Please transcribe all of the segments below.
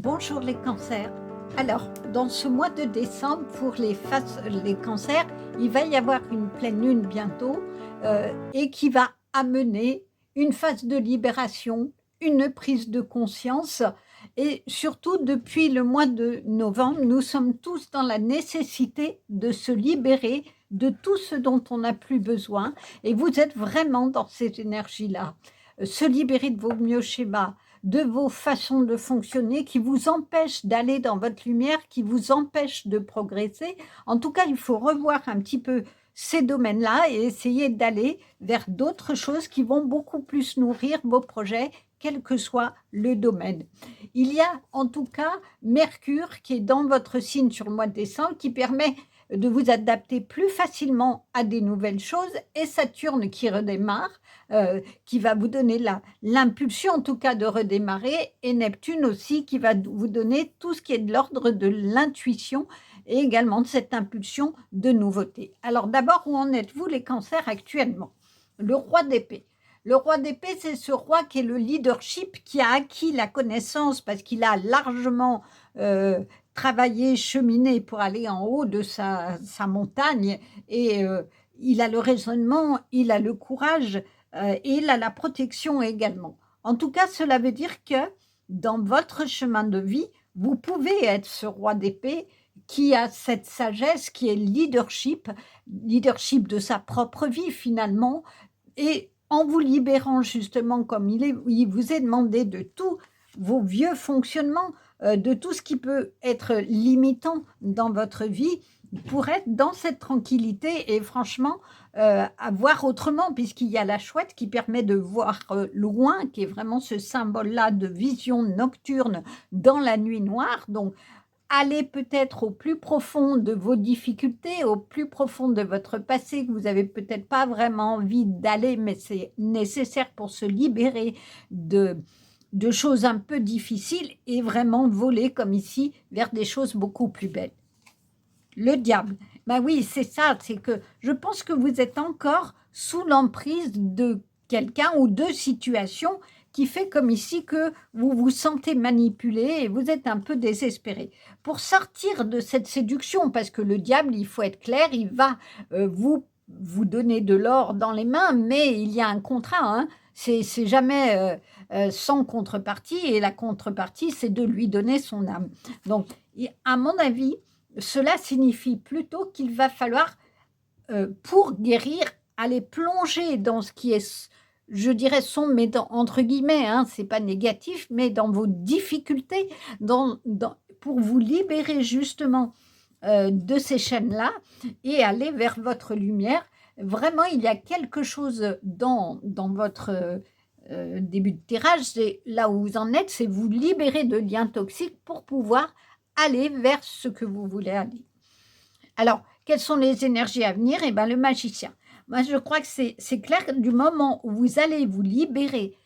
Bonjour les cancers. Alors, dans ce mois de décembre, pour les cancers, il va y avoir une pleine lune bientôt et qui va amener une phase de libération, une prise de conscience. Et surtout, depuis le mois de novembre, nous sommes tous dans la nécessité de se libérer de tout ce dont on n'a plus besoin. Et vous êtes vraiment dans cette énergie-là. Se libérer de vos myoschémas, de vos façons de fonctionner qui vous empêchent d'aller dans votre lumière, qui vous empêchent de progresser. En tout cas, il faut revoir un petit peu ces domaines-là et essayer d'aller vers d'autres choses qui vont beaucoup plus nourrir vos projets, quel que soit le domaine. Il y a en tout cas Mercure qui est dans votre signe sur le mois de décembre, qui permet de vous adapter plus facilement à des nouvelles choses, et Saturne qui redémarre, qui va vous donner l'impulsion en tout cas de redémarrer, et Neptune aussi qui va vous donner tout ce qui est de l'ordre de l'intuition et également de cette impulsion de nouveauté. Alors d'abord, où en êtes-vous les cancers actuellement? Le roi d'épée. Le roi d'épée, c'est ce roi qui est le leadership, qui a acquis la connaissance parce qu'il a largement travaillé, cheminé pour aller en haut de sa montagne, et il a le raisonnement, il a le courage, et il a la protection également. En tout cas, cela veut dire que dans votre chemin de vie, vous pouvez être ce roi d'épée qui a cette sagesse, qui est leadership de sa propre vie finalement, et en vous libérant justement, comme il vous est demandé, de tous vos vieux fonctionnements, de tout ce qui peut être limitant dans votre vie, pour être dans cette tranquillité et franchement, à voir autrement, puisqu'il y a la chouette qui permet de voir loin, qui est vraiment ce symbole-là de vision nocturne dans la nuit noire. Donc, allez peut-être au plus profond de vos difficultés, au plus profond de votre passé que vous avez peut-être pas vraiment envie d'aller, mais c'est nécessaire pour se libérer de choses un peu difficiles, et vraiment voler comme ici vers des choses beaucoup plus belles. Le diable, ben oui, c'est ça, c'est que je pense que vous êtes encore sous l'emprise de quelqu'un ou de situations qui fait comme ici que vous vous sentez manipulé et vous êtes un peu désespéré. Pour sortir de cette séduction, parce que le diable, il faut être clair, il va vous donner de l'or dans les mains, mais il y a un contrat, hein. C'est jamais sans contrepartie, et la contrepartie, c'est de lui donner son âme. Donc, à mon avis, cela signifie plutôt qu'il va falloir, pour guérir, aller plonger dans ce qui est, je dirais, sombre, mais entre guillemets, hein, c'est pas négatif, mais dans vos difficultés, pour vous libérer justement de ces chaînes-là et aller vers votre lumière. Vraiment, il y a quelque chose dans votre début de tirage, c'est là où vous en êtes, c'est vous libérer de liens toxiques pour pouvoir aller vers ce que vous voulez aller. Alors, quelles sont les énergies à venir? Eh bien, le magicien. Moi, je crois que c'est clair que du moment où vous allez vous libérer,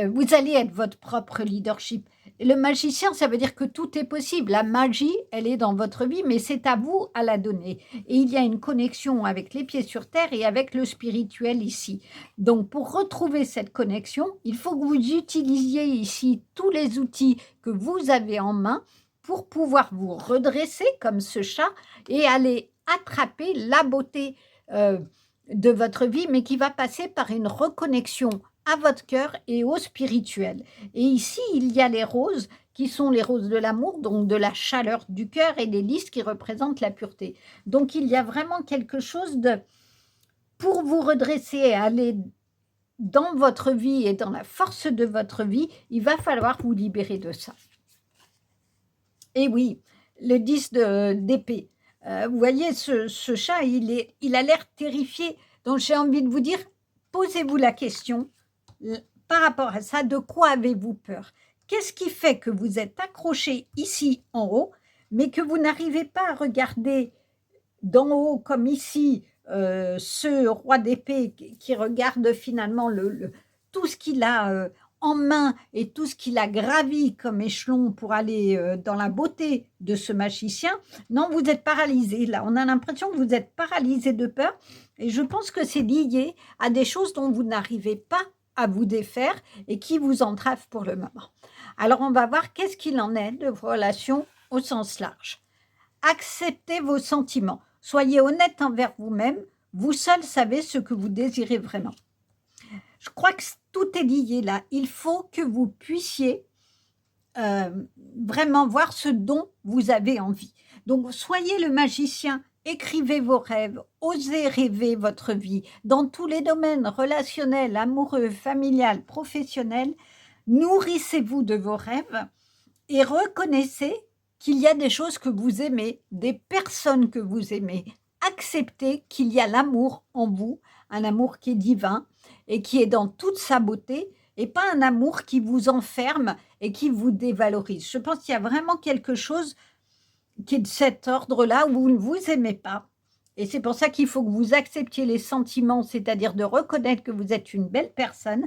vous allez être votre propre leadership. Et le magicien, ça veut dire que tout est possible. La magie, elle est dans votre vie, mais c'est à vous à la donner. Et il y a une connexion avec les pieds sur terre et avec le spirituel ici. Donc, pour retrouver cette connexion, il faut que vous utilisiez ici tous les outils que vous avez en main pour pouvoir vous redresser comme ce chat et aller attraper la beauté de votre vie, mais qui va passer par une reconnexion à votre cœur et au spirituel. Et ici, il y a les roses, qui sont les roses de l'amour, donc de la chaleur du cœur, et les lys qui représentent la pureté. Donc, il y a vraiment quelque chose de... Pour vous redresser et aller dans votre vie et dans la force de votre vie, il va falloir vous libérer de ça. Et oui, le 10 d'épée. Vous voyez, ce chat, il a l'air terrifié. Donc, j'ai envie de vous dire, posez-vous la question, par rapport à ça, de quoi avez-vous peur? Qu'est-ce qui fait que vous êtes accroché ici en haut, mais que vous n'arrivez pas à regarder d'en haut comme ici, ce roi d'épée qui regarde finalement tout ce qu'il a en main et tout ce qu'il a gravi comme échelon pour aller dans la beauté de ce magicien? Non, vous êtes paralysé là. On a l'impression que vous êtes paralysé de peur, et je pense que c'est lié à des choses dont vous n'arrivez pas à vous défaire et qui vous entravent pour le moment. Alors, on va voir qu'est-ce qu'il en est de vos relations au sens large. Acceptez vos sentiments. Soyez honnête envers vous-même. Vous seul savez ce que vous désirez vraiment. Je crois que tout est lié là. Il faut que vous puissiez vraiment voir ce dont vous avez envie. Donc, soyez le magicien, écrivez vos rêves, osez rêver votre vie dans tous les domaines relationnels, amoureux, familial, professionnel. Nourrissez-vous de vos rêves et reconnaissez qu'il y a des choses que vous aimez, des personnes que vous aimez. Acceptez qu'il y a l'amour en vous, un amour qui est divin et qui est dans toute sa beauté, et pas un amour qui vous enferme et qui vous dévalorise. Je pense qu'il y a vraiment quelque chose qui est de cet ordre-là où vous ne vous aimez pas. Et c'est pour ça qu'il faut que vous acceptiez les sentiments, c'est-à-dire de reconnaître que vous êtes une belle personne.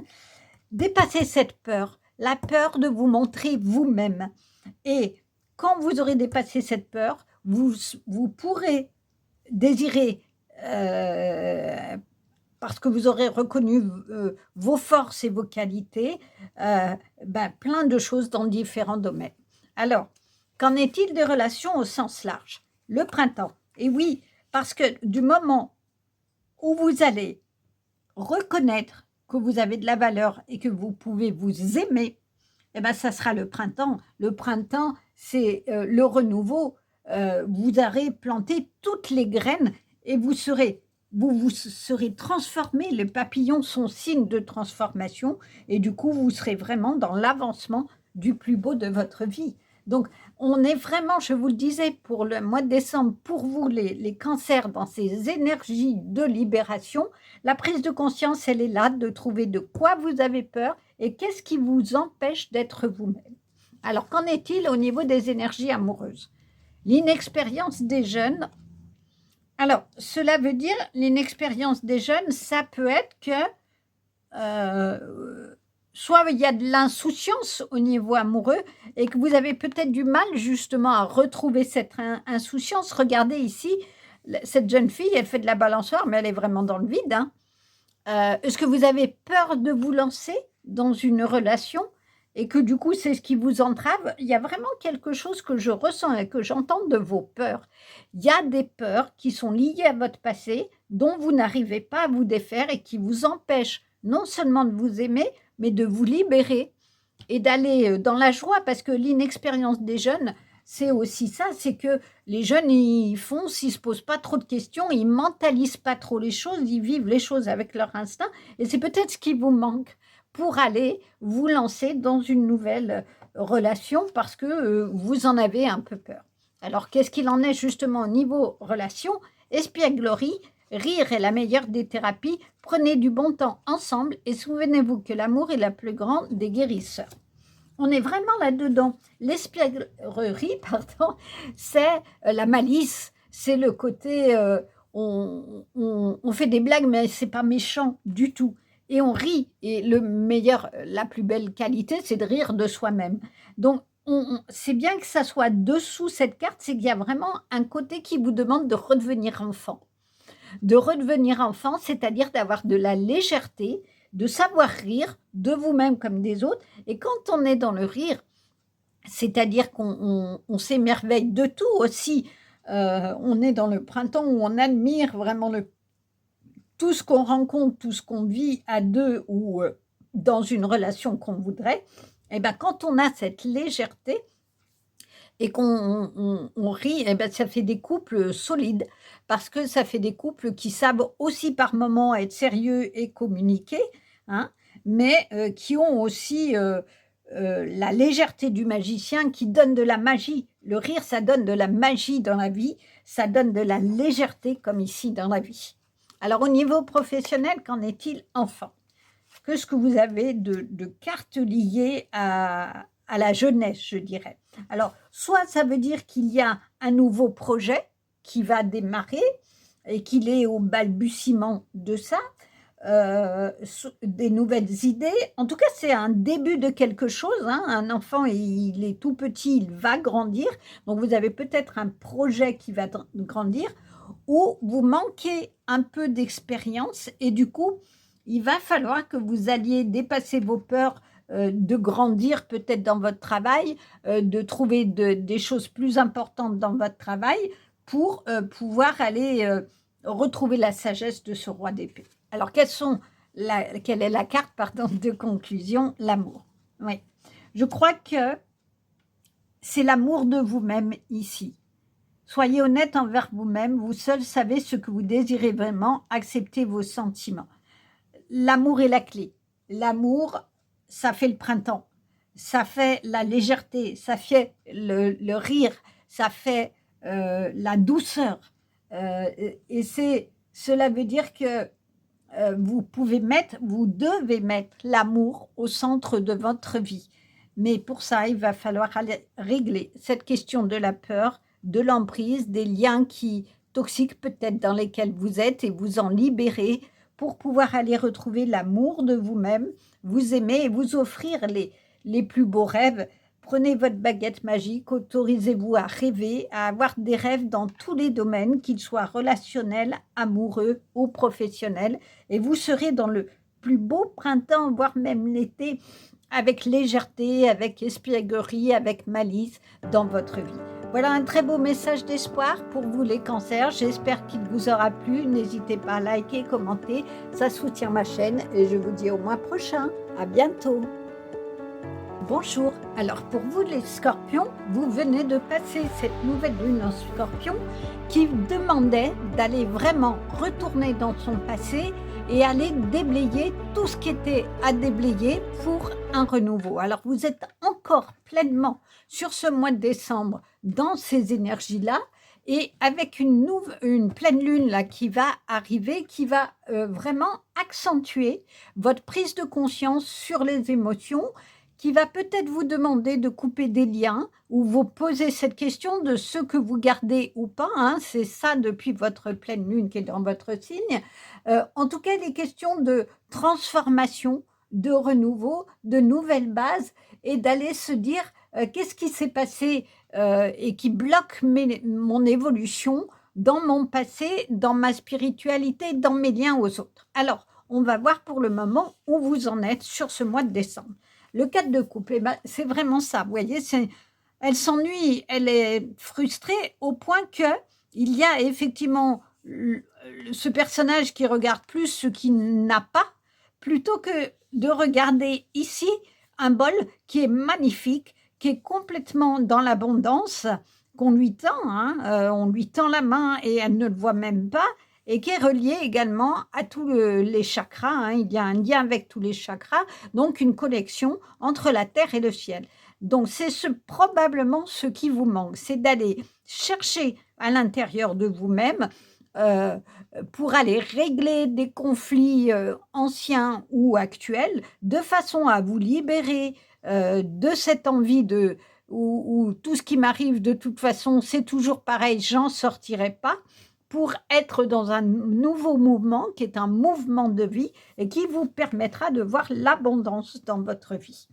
Dépassez cette peur, la peur de vous montrer vous-même. Et quand vous aurez dépassé cette peur, vous pourrez désirer parce que vous aurez reconnu vos forces et vos qualités, plein de choses dans différents domaines. Alors, qu'en est-il des relations au sens large? Le printemps. Et oui, parce que du moment où vous allez reconnaître que vous avez de la valeur et que vous pouvez vous aimer, ça sera le printemps. Le printemps, c'est le renouveau. Vous aurez planté toutes les graines et vous serez transformé. Les papillons sont signe de transformation et du coup, vous serez vraiment dans l'avancement du plus beau de votre vie. Donc, on est vraiment, je vous le disais, pour le mois de décembre, pour vous, les cancers, dans ces énergies de libération. La prise de conscience, elle est là, de trouver de quoi vous avez peur et qu'est-ce qui vous empêche d'être vous-même. Alors, qu'en est-il au niveau des énergies amoureuses? L'inexpérience des jeunes. Alors, cela veut dire, l'inexpérience des jeunes, ça peut être que soit il y a de l'insouciance au niveau amoureux et que vous avez peut-être du mal justement à retrouver cette insouciance. Regardez ici, cette jeune fille, elle fait de la balançoire, mais elle est vraiment dans le vide. Hein. Est-ce que vous avez peur de vous lancer dans une relation et que du coup, c'est ce qui vous entrave? Il y a vraiment quelque chose que je ressens et que j'entends de vos peurs. Il y a des peurs qui sont liées à votre passé, dont vous n'arrivez pas à vous défaire et qui vous empêchent non seulement de vous aimer, mais de vous libérer et d'aller dans la joie, parce que l'inexpérience des jeunes, c'est aussi ça, c'est que les jeunes, ils foncent, ils ne se posent pas trop de questions, ils ne mentalisent pas trop les choses, ils vivent les choses avec leur instinct, et c'est peut-être ce qui vous manque pour aller vous lancer dans une nouvelle relation, parce que vous en avez un peu peur. Alors, qu'est-ce qu'il en est justement au niveau relation? Espièglerie, rire est la meilleure des thérapies, prenez du bon temps ensemble et souvenez-vous que l'amour est la plus grande des guérisseurs. On est vraiment là-dedans. L'espièglerie, c'est la malice, c'est le côté, on fait des blagues, mais c'est pas méchant du tout. Et on rit, et la plus belle qualité, c'est de rire de soi-même. Donc, c'est bien que ça soit dessous cette carte, c'est qu'il y a vraiment un côté qui vous demande de redevenir enfant. De redevenir enfant, c'est-à-dire d'avoir de la légèreté, de savoir rire de vous-même comme des autres. Et quand on est dans le rire, c'est-à-dire qu'on s'émerveille de tout aussi. On est dans le printemps où on admire vraiment tout ce qu'on rencontre, tout ce qu'on vit à deux ou dans une relation qu'on voudrait. Et quand on a cette légèreté et qu'on rit, ça fait des couples solides, parce que ça fait des couples qui savent aussi par moments être sérieux et communiquer, hein, mais qui ont aussi la légèreté du magicien qui donne de la magie. Le rire, ça donne de la magie dans la vie, ça donne de la légèreté comme ici dans la vie. Alors au niveau professionnel, qu'en est-il enfin? Qu'est-ce que vous avez de cartes liées à la jeunesse, je dirais? Alors, soit ça veut dire qu'il y a un nouveau projet qui va démarrer et qu'il est au balbutiement de ça, des nouvelles idées. En tout cas, c'est un début de quelque chose. Hein. Un enfant, il est tout petit, il va grandir. Donc, vous avez peut-être un projet qui va grandir où vous manquez un peu d'expérience et du coup, il va falloir que vous alliez dépasser vos peurs, de grandir peut-être dans votre travail, de trouver des choses plus importantes dans votre travail pour pouvoir aller retrouver la sagesse de ce roi d'épée. Alors, quelle est la carte, pardon, de conclusion? L'amour. Oui. Je crois que c'est l'amour de vous-même ici. Soyez honnête envers vous-même, vous seul savez ce que vous désirez vraiment, acceptez vos sentiments. L'amour est la clé. L'amour, ça fait le printemps, ça fait la légèreté, ça fait le rire, ça fait la douceur. Et cela veut dire que vous devez mettre l'amour au centre de votre vie. Mais pour ça, il va falloir aller régler cette question de la peur, de l'emprise, des liens toxiques peut-être dans lesquels vous êtes et vous en libérer pour pouvoir aller retrouver l'amour de vous-même, vous aimer et vous offrir les plus beaux rêves. Prenez votre baguette magique, autorisez-vous à rêver, à avoir des rêves dans tous les domaines, qu'ils soient relationnels, amoureux ou professionnels, et vous serez dans le plus beau printemps, voire même l'été, avec légèreté, avec espièglerie, avec malice dans votre vie. Voilà un très beau message d'espoir pour vous les cancers. J'espère qu'il vous aura plu. N'hésitez pas à liker, commenter. Ça soutient ma chaîne et je vous dis au mois prochain. À bientôt. Bonjour. Alors pour vous les scorpions, vous venez de passer cette nouvelle lune en scorpion qui demandait d'aller vraiment retourner dans son passé et aller déblayer tout ce qui était à déblayer pour un renouveau. Alors vous êtes encore pleinement sur ce mois de décembre dans ces énergies-là et avec une pleine lune là qui va arriver, qui va vraiment accentuer votre prise de conscience sur les émotions, qui va peut-être vous demander de couper des liens ou vous poser cette question de ce que vous gardez ou pas. Hein, c'est ça depuis votre pleine lune qui est dans votre signe. En tout cas, les questions de transformation, de renouveau, de nouvelles bases et d'aller se dire qu'est-ce qui s'est passé et qui bloque mon évolution dans mon passé, dans ma spiritualité, dans mes liens aux autres. Alors, on va voir pour le moment où vous en êtes sur ce mois de décembre. Le 4 de coupe, eh ben, c'est vraiment ça. Vous voyez, elle s'ennuie, elle est frustrée au point qu'il y a effectivement ce personnage qui regarde plus ce qu'il n'a pas, plutôt que de regarder ici un bol qui est magnifique, qui est complètement dans l'abondance, qu'on lui tend, hein, on lui tend la main et elle ne le voit même pas, et qui est relié également à tous les chakras. Hein. Il y a un lien avec tous les chakras, donc une connexion entre la terre et le ciel. Donc c'est probablement ce qui vous manque, c'est d'aller chercher à l'intérieur de vous-même pour aller régler des conflits anciens ou actuels, de façon à vous libérer de cette envie où tout ce qui m'arrive de toute façon, c'est toujours pareil, j'en sortirai pas, pour être dans un nouveau mouvement qui est un mouvement de vie et qui vous permettra de voir l'abondance dans votre vie.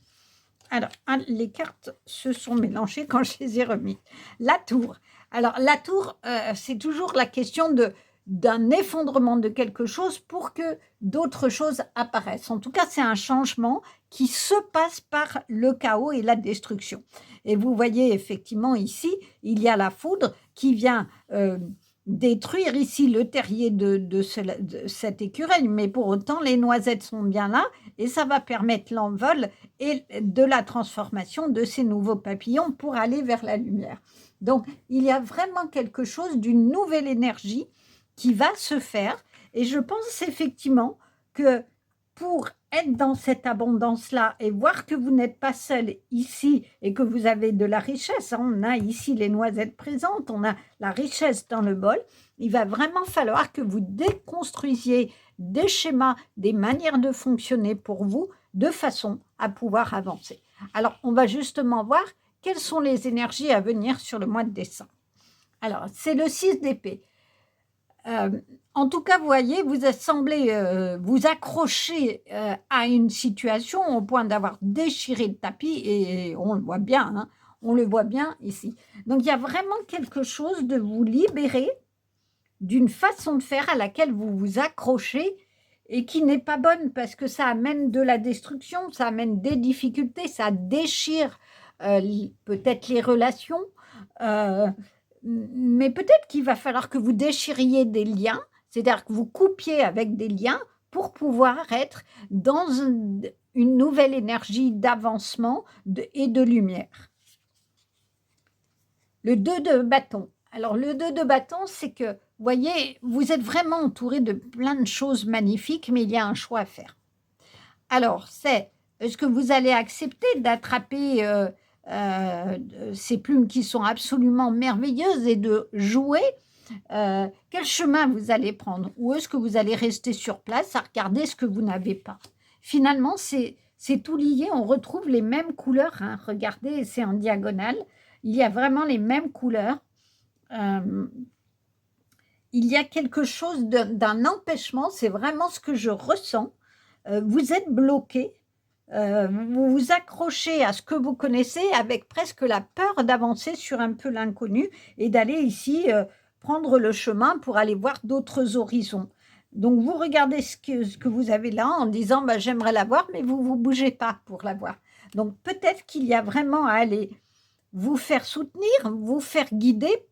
Alors, les cartes se sont mélangées quand je les ai remises. La tour. Alors, la tour, c'est toujours la question d'un effondrement de quelque chose pour que d'autres choses apparaissent. En tout cas, c'est un changement qui se passe par le chaos et la destruction. Et vous voyez effectivement ici, il y a la foudre qui vient détruire ici le terrier de cet écureuil, mais pour autant les noisettes sont bien là et ça va permettre l'envol et de la transformation de ces nouveaux papillons pour aller vers la lumière. Donc il y a vraiment quelque chose d'une nouvelle énergie qui va se faire et je pense effectivement que pour être dans cette abondance-là et voir que vous n'êtes pas seul ici et que vous avez de la richesse, hein, on a ici les noisettes présentes, on a la richesse dans le bol, il va vraiment falloir que vous déconstruisiez des schémas, des manières de fonctionner pour vous, de façon à pouvoir avancer. Alors, on va justement voir quelles sont les énergies à venir sur le mois de décembre. Alors, c'est le 6 d'épée. En tout cas, vous voyez, vous semblez vous accrocher à une situation au point d'avoir déchiré le tapis et on le voit bien, hein, on le voit bien ici. Donc, il y a vraiment quelque chose de vous libérer d'une façon de faire à laquelle vous vous accrochez et qui n'est pas bonne parce que ça amène de la destruction, ça amène des difficultés, ça déchire peut-être les relations, euh, mais peut-être qu'il va falloir que vous déchiriez des liens, c'est-à-dire que vous coupiez avec des liens pour pouvoir être dans une nouvelle énergie d'avancement et de lumière. Le 2 de bâton. Alors, le 2 de bâton, c'est que, vous voyez, vous êtes vraiment entouré de plein de choses magnifiques, mais il y a un choix à faire. Alors, est-ce que vous allez accepter d'attraper ces plumes qui sont absolument merveilleuses et de jouer quel chemin vous allez prendre? Ou est-ce que vous allez rester sur place à regarder ce que vous n'avez pas? Finalement, c'est tout lié. On retrouve les mêmes couleurs. Hein. Regardez, c'est en diagonale. Il y a vraiment les mêmes couleurs. Il y a quelque chose d'un empêchement. C'est vraiment ce que je ressens. Vous êtes bloqué. Vous vous accrochez à ce que vous connaissez avec presque la peur d'avancer sur un peu l'inconnu et d'aller ici prendre le chemin pour aller voir d'autres horizons. Donc, vous regardez ce que vous avez là en disant bah, « j'aimerais la voir », mais vous ne vous bougez pas pour la voir. Donc, peut-être qu'il y a vraiment à aller vous faire soutenir, vous faire guider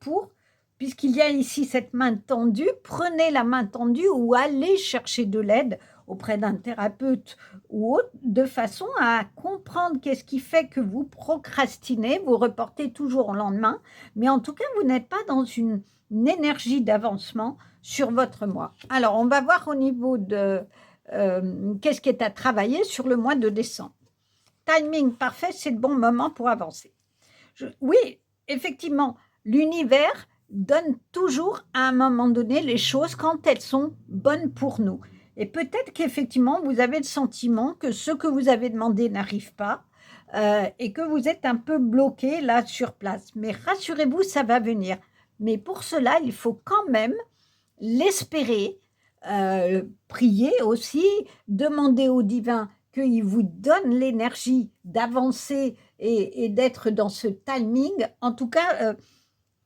puisqu'il y a ici cette main tendue, prenez la main tendue ou allez chercher de l'aide auprès d'un thérapeute ou autre, de façon à comprendre qu'est-ce qui fait que vous procrastinez, vous reportez toujours au lendemain, mais en tout cas, vous n'êtes pas dans une énergie d'avancement sur votre mois. Alors, on va voir au niveau de qu'est-ce qui est à travailler sur le mois de décembre. Timing parfait, c'est le bon moment pour avancer. Oui, effectivement, l'univers donne toujours à un moment donné les choses quand elles sont bonnes pour nous. Et peut-être qu'effectivement, vous avez le sentiment que ce que vous avez demandé n'arrive pas et que vous êtes un peu bloqué là sur place. Mais rassurez-vous, ça va venir. Mais pour cela, il faut quand même l'espérer, prier aussi, demander au divin qu'il vous donne l'énergie d'avancer et d'être dans ce timing. En tout cas,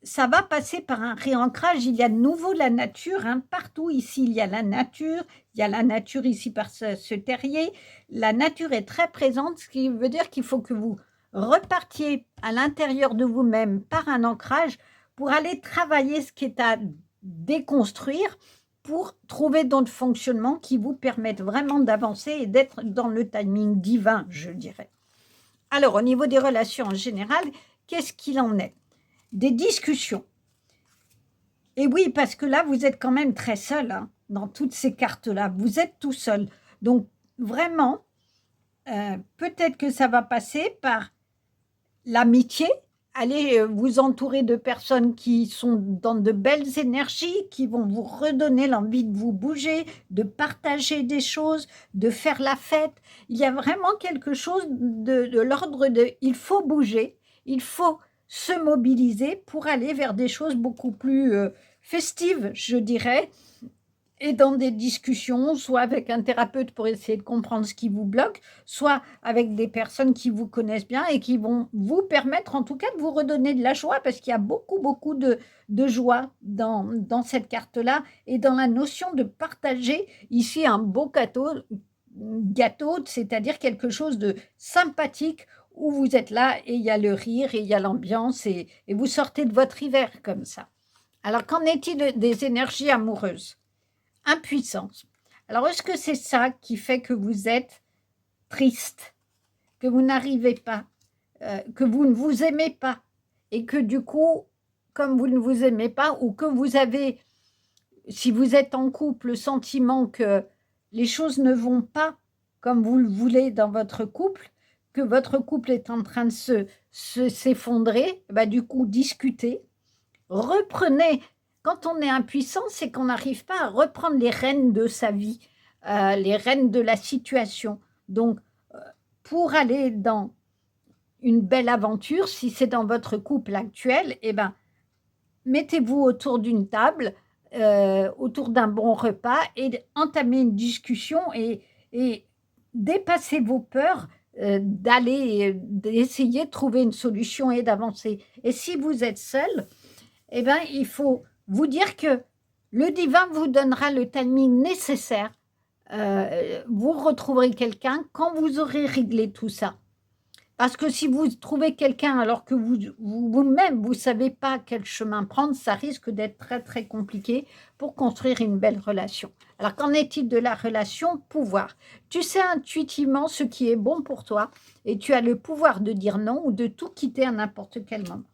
ça va passer par un réancrage. Il y a de nouveau la nature. Hein. Partout ici, il y a la nature. Il y a la nature ici par ce terrier. La nature est très présente, ce qui veut dire qu'il faut que vous repartiez à l'intérieur de vous-même par un ancrage pour aller travailler ce qui est à déconstruire pour trouver d'autres fonctionnements qui vous permettent vraiment d'avancer et d'être dans le timing divin, je dirais. Alors, au niveau des relations en général, qu'est-ce qu'il en est? Des discussions. Et oui, parce que là, vous êtes quand même très seul hein, dans toutes ces cartes-là. Vous êtes tout seul. Donc, vraiment, peut-être que ça va passer par l'amitié. Allez vous entourer de personnes qui sont dans de belles énergies, qui vont vous redonner l'envie de vous bouger, de partager des choses, de faire la fête. Il y a vraiment quelque chose de l'ordre de « il faut bouger, il faut se mobiliser pour aller vers des choses beaucoup plus festives, je dirais, et dans des discussions, soit avec un thérapeute pour essayer de comprendre ce qui vous bloque, soit avec des personnes qui vous connaissent bien et qui vont vous permettre en tout cas de vous redonner de la joie parce qu'il y a beaucoup de joie dans cette carte-là et dans la notion de partager ici un beau gâteau, c'est-à-dire quelque chose de sympathique où vous êtes là et il y a le rire et il y a l'ambiance et vous sortez de votre hiver comme ça. Alors, qu'en est-il des énergies amoureuses? Impuissance. Alors, est-ce que c'est ça qui fait que vous êtes triste, que vous n'arrivez pas, que vous ne vous aimez pas et que du coup, comme vous ne vous aimez pas ou que vous avez, si vous êtes en couple, le sentiment que les choses ne vont pas comme vous le voulez dans votre couple, que votre couple est en train de s'effondrer, bah, du coup, discutez, reprenez. Quand on est impuissant, c'est qu'on n'arrive pas à reprendre les rênes de sa vie, les rênes de la situation. Donc, pour aller dans une belle aventure, si c'est dans votre couple actuel, eh ben, mettez-vous autour d'une table, autour d'un bon repas et entamez une discussion et dépassez vos peurs d'essayer de trouver une solution et d'avancer. Et si vous êtes seul, eh ben, il faut vous dire que le divin vous donnera le timing nécessaire vous retrouverez quelqu'un quand vous aurez réglé tout ça. Parce que si vous trouvez quelqu'un alors que vous-même, vous ne savez pas quel chemin prendre, ça risque d'être très, très compliqué pour construire une belle relation. Alors, qu'en est-il de la relation pouvoir? Tu sais intuitivement ce qui est bon pour toi et tu as le pouvoir de dire non ou de tout quitter à n'importe quel moment.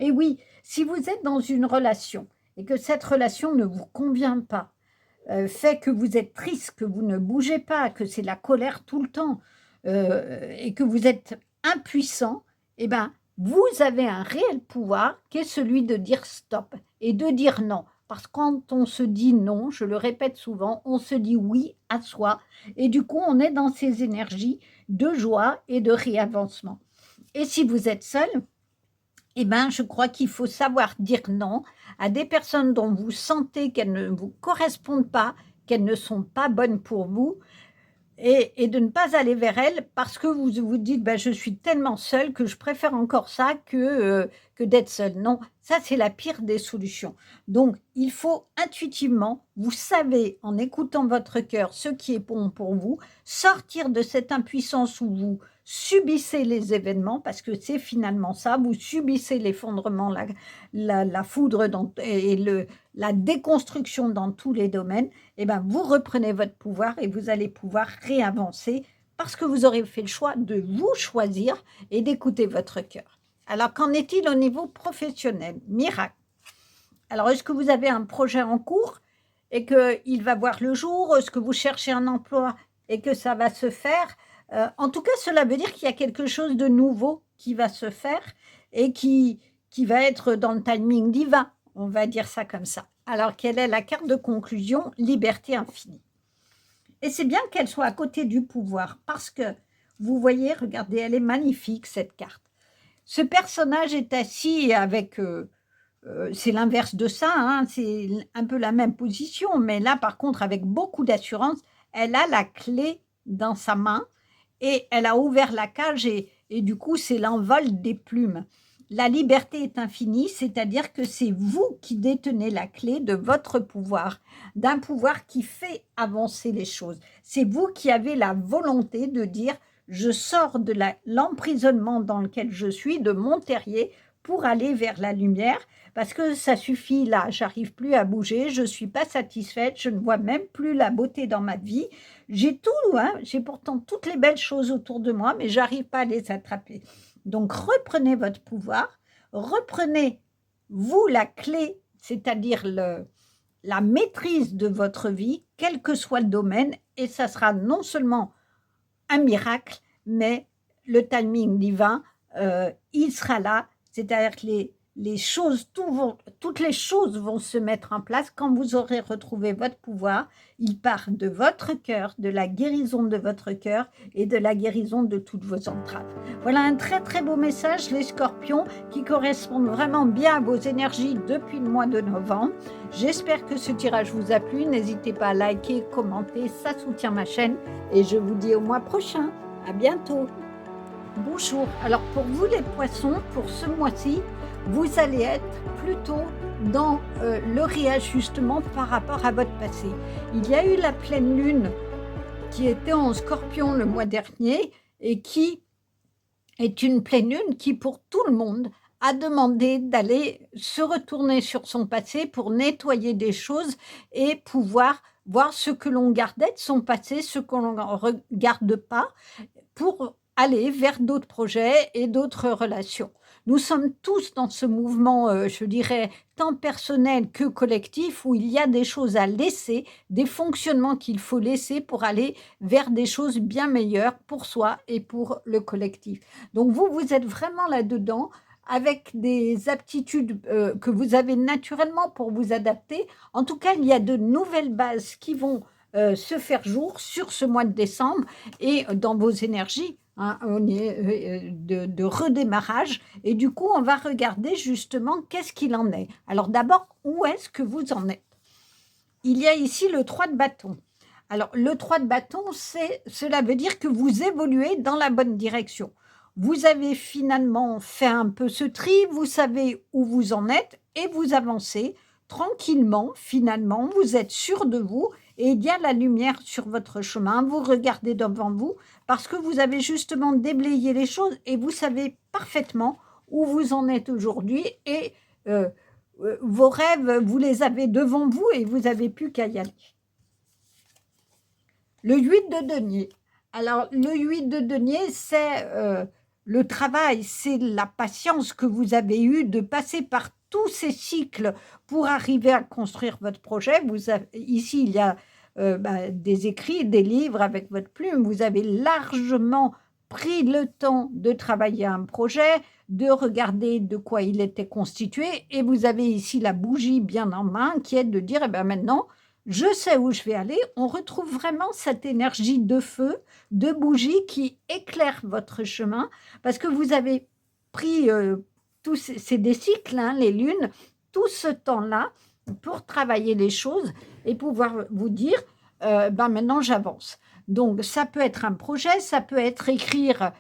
Et oui, si vous êtes dans une relation et que cette relation ne vous convient pas, fait que vous êtes triste, que vous ne bougez pas, que c'est la colère tout le temps, et que vous êtes impuissant, eh ben, vous avez un réel pouvoir qui est celui de dire stop et de dire non. Parce que quand on se dit non, je le répète souvent, on se dit oui à soi. Et du coup, on est dans ces énergies de joie et de réavancement. Et si vous êtes seul, eh ben, je crois qu'il faut savoir dire non à des personnes dont vous sentez qu'elles ne vous correspondent pas, qu'elles ne sont pas bonnes pour vous, et de ne pas aller vers elles parce que vous vous dites: «Bah, je suis tellement seule que je préfère encore ça que d'être seule». Non, ça, c'est la pire des solutions. Donc il faut intuitivement, vous savez, en écoutant votre cœur, ce qui est bon pour vous, sortir de cette impuissance où vous subissez les événements, parce que c'est finalement ça, vous subissez l'effondrement, la foudre dans et la déconstruction dans tous les domaines. Eh ben, vous reprenez votre pouvoir et vous allez pouvoir réavancer parce que vous aurez fait le choix de vous choisir et d'écouter votre cœur. Alors, qu'en est-il au niveau professionnel? Miracle. Alors, est-ce que vous avez un projet en cours et qu'il va voir le jour? Est-ce que vous cherchez un emploi et que ça va se faire? En tout cas, cela veut dire qu'il y a quelque chose de nouveau qui va se faire et qui va être dans le timing divin. On va dire ça comme ça. Alors, quelle est la carte de conclusion? Liberté infinie. Et c'est bien qu'elle soit à côté du pouvoir parce que, vous voyez, regardez, elle est magnifique, cette carte. Ce personnage est assis avec... c'est l'inverse de ça, hein, c'est un peu la même position, mais là, par contre, avec beaucoup d'assurance, elle a la clé dans sa main et elle a ouvert la cage et du coup, c'est l'envol des plumes. La liberté est infinie, c'est-à-dire que c'est vous qui détenez la clé de votre pouvoir, d'un pouvoir qui fait avancer les choses. C'est vous qui avez la volonté de dire: je sors de l'emprisonnement dans lequel je suis, de mon terrier, pour aller vers la lumière, parce que ça suffit là, j'arrive plus à bouger, je suis pas satisfaite, je ne vois même plus la beauté dans ma vie. J'ai tout, hein, j'ai pourtant toutes les belles choses autour de moi, mais j'arrive pas à les attraper. Donc reprenez votre pouvoir, reprenez vous la clé, c'est-à-dire la maîtrise de votre vie, quel que soit le domaine, et ça sera non seulement un miracle, mais le timing divin, il sera là, c'est-à-dire que les choses, toutes les choses vont se mettre en place quand vous aurez retrouvé votre pouvoir. Il part de votre cœur, de la guérison de votre cœur et de la guérison de toutes vos entraves. Voilà un très très beau message, les scorpions, qui correspondent vraiment bien à vos énergies depuis le mois de novembre. J'espère que ce tirage vous a plu. N'hésitez pas à liker, commenter, ça soutient ma chaîne. Et je vous dis au mois prochain. À bientôt. Bonjour. Alors pour vous les poissons, pour ce mois-ci, vous allez être plutôt dans le réajustement par rapport à votre passé. Il y a eu la pleine lune qui était en Scorpion le mois dernier et qui est une pleine lune qui, pour tout le monde, a demandé d'aller se retourner sur son passé pour nettoyer des choses et pouvoir voir ce que l'on gardait de son passé, ce que l'on ne regarde pas, pour aller vers d'autres projets et d'autres relations. Nous sommes tous dans ce mouvement, je dirais, tant personnel que collectif, où il y a des choses à laisser, des fonctionnements qu'il faut laisser pour aller vers des choses bien meilleures pour soi et pour le collectif. Donc vous, vous êtes vraiment là-dedans, avec des aptitudes que vous avez naturellement pour vous adapter. En tout cas, il y a de nouvelles bases qui vont se faire jour sur ce mois de décembre et dans vos énergies. Hein, on est de redémarrage et du coup, on va regarder justement qu'est-ce qu'il en est. Alors d'abord, où est-ce que vous en êtes? Il y a ici le 3 de bâton. Alors, le 3 de bâton, cela veut dire que vous évoluez dans la bonne direction. Vous avez finalement fait un peu ce tri, vous savez où vous en êtes et vous avancez tranquillement, finalement, vous êtes sûr de vous et il y a la lumière sur votre chemin. Vous regardez devant vous parce que vous avez justement déblayé les choses et vous savez parfaitement où vous en êtes aujourd'hui et euh, vos rêves, vous les avez devant vous et vous n'avez plus qu'à y aller. Le 8 de denier. Alors, le 8 de denier, c'est le travail, c'est la patience que vous avez eue de passer par tous ces cycles pour arriver à construire votre projet. Ici, il y a des écrits, des livres avec votre plume. Vous avez largement pris le temps de travailler un projet, de regarder de quoi il était constitué. Et vous avez ici la bougie bien en main qui est de dire, eh bien maintenant, je sais où je vais aller. On retrouve vraiment cette énergie de feu, de bougie qui éclaire votre chemin parce que vous avez pris c'est des cycles, hein, les lunes, tout ce temps-là pour travailler les choses et pouvoir vous dire, maintenant j'avance. Donc ça peut être un projet, ça peut être écrire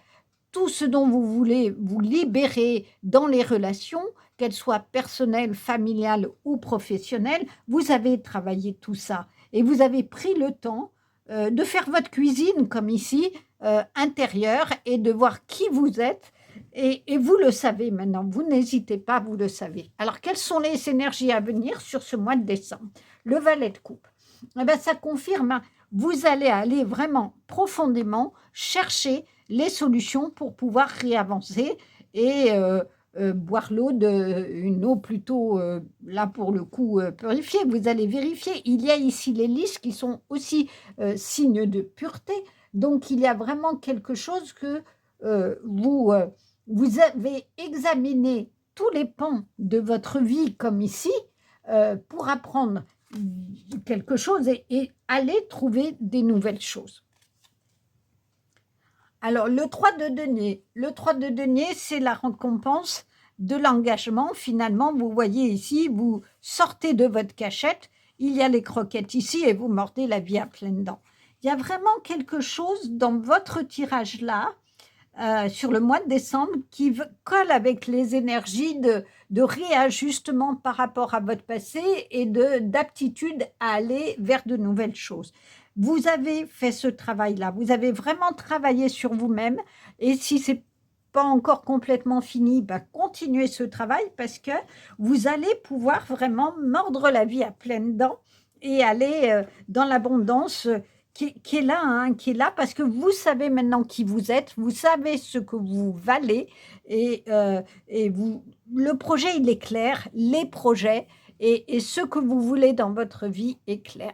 tout ce dont vous voulez vous libérer dans les relations, qu'elles soient personnelles, familiales ou professionnelles. Vous avez travaillé tout ça et vous avez pris le temps de faire votre cuisine comme ici, intérieure, et de voir qui vous êtes. Et vous le savez maintenant, vous n'hésitez pas, vous le savez. Alors, quelles sont les énergies à venir sur ce mois de décembre? Le valet de coupe. Eh bien, ça confirme, hein, vous allez aller vraiment profondément chercher les solutions pour pouvoir réavancer et boire une eau plutôt, là pour le coup, purifiée. Vous allez vérifier. Il y a ici les lys qui sont aussi signes de pureté. Donc, il y a vraiment quelque chose que vous avez examiné tous les pans de votre vie comme ici pour apprendre quelque chose et aller trouver des nouvelles choses. Alors, le 3 de denier. Le 3 de denier, c'est la récompense de l'engagement. Finalement, vous voyez ici, vous sortez de votre cachette, il y a les croquettes ici et vous mordez la vie à pleines dents. Il y a vraiment quelque chose dans votre tirage-là, sur le mois de décembre, qui colle avec les énergies de réajustement par rapport à votre passé et d'aptitude à aller vers de nouvelles choses. Vous avez fait ce travail-là, vous avez vraiment travaillé sur vous-même, et si c'est pas encore complètement fini, continuez ce travail parce que vous allez pouvoir vraiment mordre la vie à pleines dents et aller dans l'abondance qui est là, hein, qui est là parce que vous savez maintenant qui vous êtes, vous savez ce que vous valez et le projet, il est clair, les projets et ce que vous voulez dans votre vie est clair.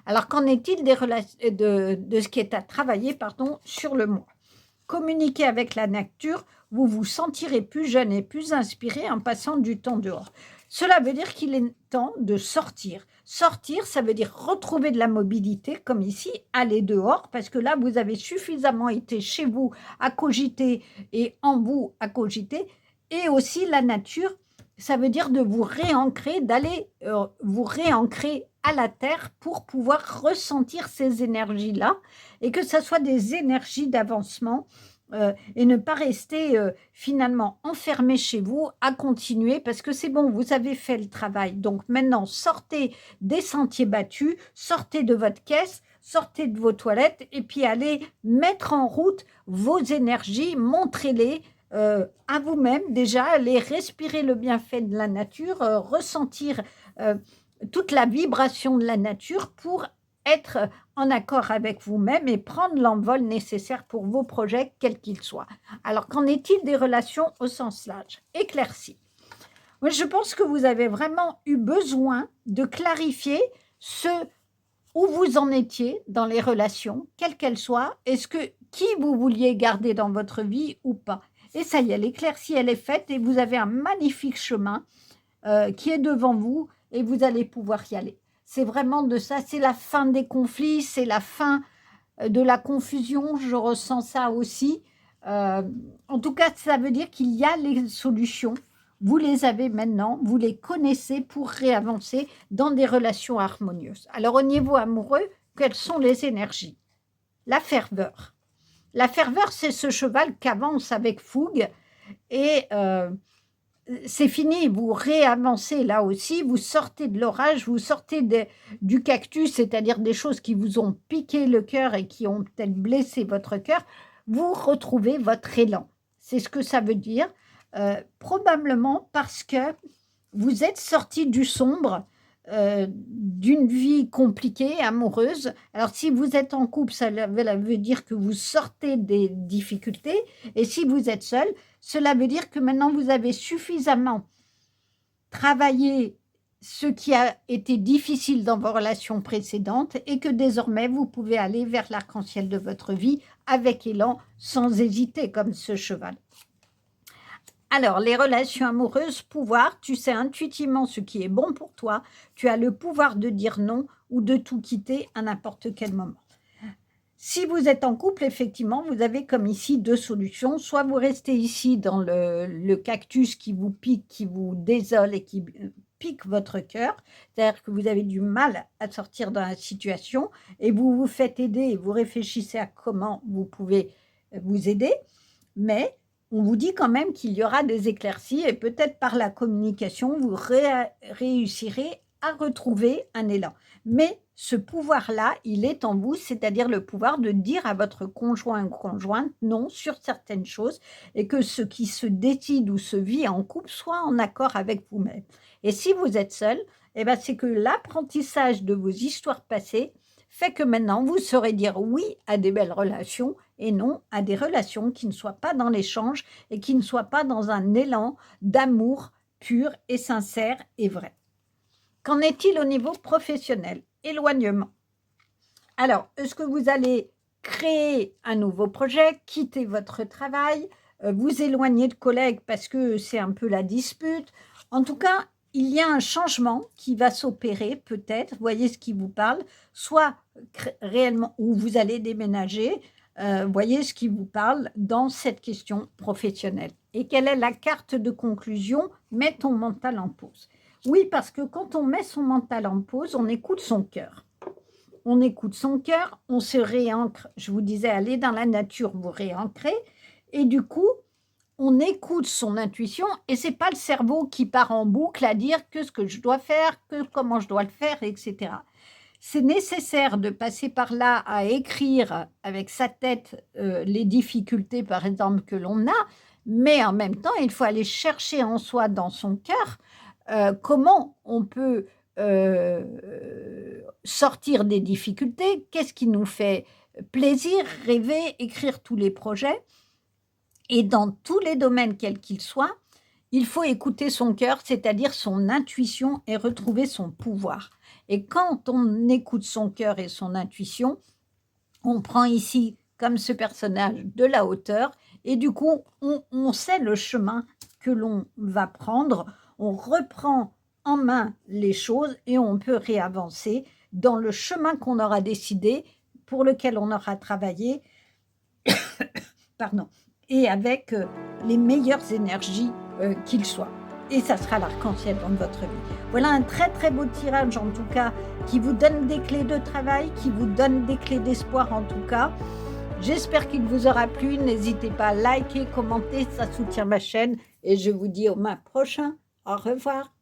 Alors, qu'en est-il de ce qui est à travailler, sur le mois? Communiquer avec la nature, vous vous sentirez plus jeune et plus inspiré en passant du temps dehors. Cela veut dire qu'il est temps de sortir. Sortir, ça veut dire retrouver de la mobilité, comme ici, aller dehors, parce que là, vous avez suffisamment été chez vous à cogiter et en vous à cogiter. Et aussi la nature, ça veut dire de vous réancrer, d'aller vous réancrer à la terre pour pouvoir ressentir ces énergies-là et que ce soit des énergies d'avancement et ne pas rester finalement enfermé chez vous à continuer parce que c'est bon, vous avez fait le travail. Donc maintenant, sortez des sentiers battus, sortez de votre caisse, sortez de vos toilettes et puis allez mettre en route vos énergies, montrez-les à vous-même déjà, allez respirer le bienfait de la nature, ressentir toute la vibration de la nature pour être en accord avec vous-même et prendre l'envol nécessaire pour vos projets, quels qu'ils soient. Alors, qu'en est-il des relations au sens large? Éclaircies. Moi, je pense que vous avez vraiment eu besoin de clarifier ce où vous en étiez dans les relations, quelles qu'elles soient, qui vous vouliez garder dans votre vie ou pas. Et ça y est, l'éclaircie, elle est faite et vous avez un magnifique chemin qui est devant vous et vous allez pouvoir y aller. C'est vraiment de ça, c'est la fin des conflits, c'est la fin de la confusion, je ressens ça aussi. En tout cas, ça veut dire qu'il y a les solutions, vous les avez maintenant, vous les connaissez pour réavancer dans des relations harmonieuses. Alors au niveau amoureux, quelles sont les énergies? La ferveur. La ferveur, c'est ce cheval qui avance avec fougue et c'est fini, vous réavancez là aussi, vous sortez de l'orage, vous sortez du cactus, c'est-à-dire des choses qui vous ont piqué le cœur et qui ont peut-être blessé votre cœur, vous retrouvez votre élan. C'est ce que ça veut dire, probablement parce que vous êtes sorti du sombre, d'une vie compliquée, amoureuse. Alors si vous êtes en couple, ça veut dire que vous sortez des difficultés, et si vous êtes seul, cela veut dire que maintenant vous avez suffisamment travaillé ce qui a été difficile dans vos relations précédentes et que désormais vous pouvez aller vers l'arc-en-ciel de votre vie avec élan, sans hésiter comme ce cheval. Alors, les relations amoureuses, pouvoir, tu sais intuitivement ce qui est bon pour toi, tu as le pouvoir de dire non ou de tout quitter à n'importe quel moment. Si vous êtes en couple, effectivement, vous avez comme ici 2 solutions. Soit vous restez ici dans le cactus qui vous pique, qui vous désole et qui pique votre cœur, c'est-à-dire que vous avez du mal à sortir dans la situation et vous vous faites aider et vous réfléchissez à comment vous pouvez vous aider, mais on vous dit quand même qu'il y aura des éclaircies et peut-être par la communication, vous réussirez à retrouver un élan. Mais ce pouvoir-là, il est en vous, c'est-à-dire le pouvoir de dire à votre conjoint ou conjointe non sur certaines choses et que ce qui se décide ou se vit en couple soit en accord avec vous-même. Et si vous êtes seul, eh ben, c'est que l'apprentissage de vos histoires passées fait que maintenant, vous saurez dire oui à des belles relations et non à des relations qui ne soient pas dans l'échange et qui ne soient pas dans un élan d'amour pur et sincère et vrai. Qu'en est-il au niveau professionnel? Éloignement. Alors, est-ce que vous allez créer un nouveau projet, quitter votre travail, vous éloigner de collègues parce que c'est un peu la dispute? En tout cas, il y a un changement qui va s'opérer peut-être, voyez ce qui vous parle, soit réellement où vous allez déménager, voyez ce qui vous parle dans cette question professionnelle. Et quelle est la carte de conclusion? Mets ton mental en pause. Oui, parce que quand on met son mental en pause, on écoute son cœur. On écoute son cœur, on se réancre. Je vous disais, allez dans la nature, vous réancrez. Et du coup, on écoute son intuition et c'est pas le cerveau qui part en boucle à dire que ce que je dois faire, que comment je dois le faire, etc. C'est nécessaire de passer par là à écrire avec sa tête les difficultés, par exemple, que l'on a, mais en même temps, il faut aller chercher en soi, dans son cœur, comment on peut sortir des difficultés, qu'est-ce qui nous fait plaisir, rêver, écrire tous les projets. Et dans tous les domaines, quels qu'ils soient, il faut écouter son cœur, c'est-à-dire son intuition et retrouver son pouvoir. Et quand on écoute son cœur et son intuition, on prend ici, comme ce personnage, de la hauteur et du coup, on sait le chemin que l'on va prendre, on reprend en main les choses et on peut réavancer dans le chemin qu'on aura décidé, pour lequel on aura travaillé, pardon, et avec les meilleures énergies qu'il soit. Et ça sera l'arc-en-ciel dans votre vie. Voilà un très très beau tirage en tout cas, qui vous donne des clés de travail, qui vous donne des clés d'espoir en tout cas. J'espère qu'il vous aura plu. N'hésitez pas à liker, commenter, ça soutient ma chaîne. Et je vous dis au mois prochain. Au revoir.